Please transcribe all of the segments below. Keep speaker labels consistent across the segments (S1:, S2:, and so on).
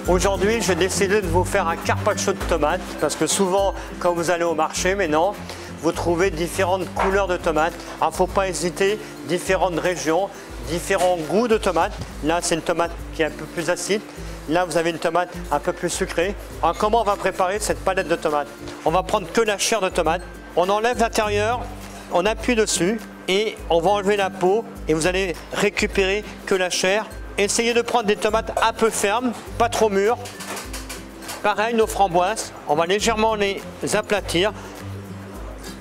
S1: Aujourd'hui, j'ai décidé de vous faire un carpaccio de tomates parce que souvent, quand vous allez au marché maintenant, vous trouvez différentes couleurs de tomates. Il ne faut pas hésiter, différentes régions, différents goûts de tomates. Là, c'est une tomate qui est un peu plus acide. Là, vous avez une tomate un peu plus sucrée. Alors, comment on va préparer cette palette de tomates? On va prendre que la chair de tomate. On enlève l'intérieur, on appuie dessus et on va enlever la peau et vous allez récupérer que la chair. Essayez de prendre des tomates un peu fermes, pas trop mûres. Pareil, nos framboises, on va légèrement les aplatir.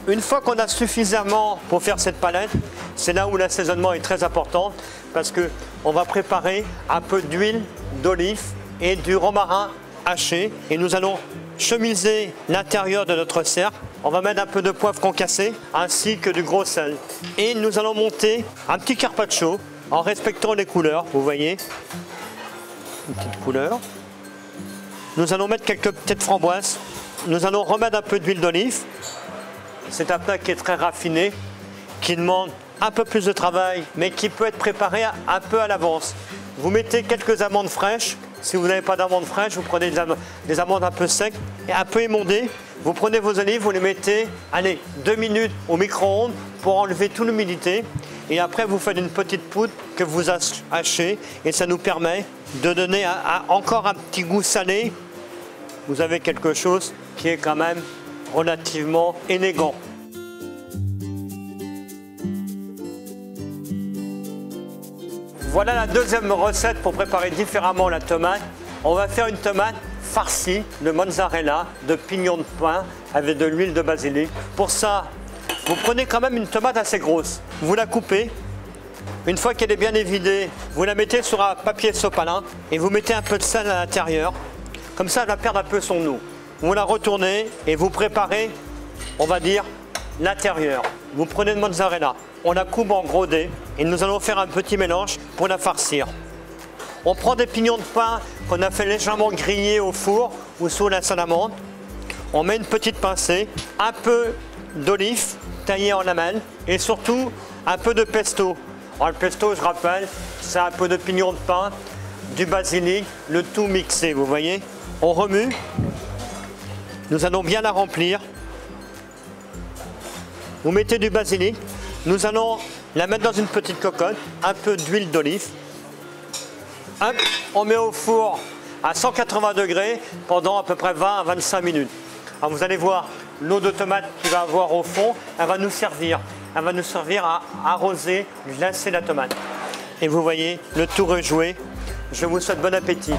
S1: Une fois qu'on a suffisamment pour faire cette palette, c'est là où l'assaisonnement est très important parce qu'on va préparer un peu d'huile d'olive et du romarin haché et nous allons chemiser l'intérieur de notre cercle. On va mettre un peu de poivre concassé ainsi que du gros sel. Et nous allons monter un petit carpaccio en respectant les couleurs, vous voyez. Une petite couleur. Nous allons mettre quelques petites framboises. Nous allons remettre un peu d'huile d'olive. C'est un plat qui est très raffiné, qui demande un peu plus de travail, mais qui peut être préparé un peu à l'avance. Vous mettez quelques amandes fraîches. Si vous n'avez pas d'amandes fraîches, vous prenez des amandes un peu secs et un peu émondées. Vous prenez vos olives, vous les mettez, allez, 2 minutes au micro-ondes pour enlever toute l'humidité. Et après, vous faites une petite poudre que vous hachez et ça nous permet de donner encore un petit goût salé. Vous avez quelque chose qui est quand même relativement élégant. Voilà la deuxième recette pour préparer différemment la tomate. On va faire une tomate farcie de mozzarella, de pignons de pain avec de l'huile de basilic. Pour ça, vous prenez quand même une tomate assez grosse. Vous la coupez. Une fois qu'elle est bien évidée, vous la mettez sur un papier sopalin et vous mettez un peu de sel à l'intérieur. Comme ça, elle va perdre un peu son eau. Vous la retournez et vous préparez, on va dire, l'intérieur. Vous prenez une mozzarella, on la coupe en gros dés et nous allons faire un petit mélange pour la farcir. On prend des pignons de pain qu'on a fait légèrement griller au four ou sous la salamandre. On met une petite pincée, un peu d'olive taillée en lamelles et surtout un peu de pesto. Alors, le pesto, je rappelle, c'est un peu de pignons de pain, du basilic, le tout mixé, vous voyez. On remue. Nous allons bien la remplir. Vous mettez du basilic. Nous allons la mettre dans une petite cocotte, un peu d'huile d'olive. On met au four à 180 degrés pendant à peu près 20 à 25 minutes. Alors vous allez voir, l'eau de tomate qu'il va avoir au fond, elle va nous servir. Elle va nous servir à arroser, glacer la tomate. Et vous voyez, le tour est joué. Je vous souhaite bon appétit.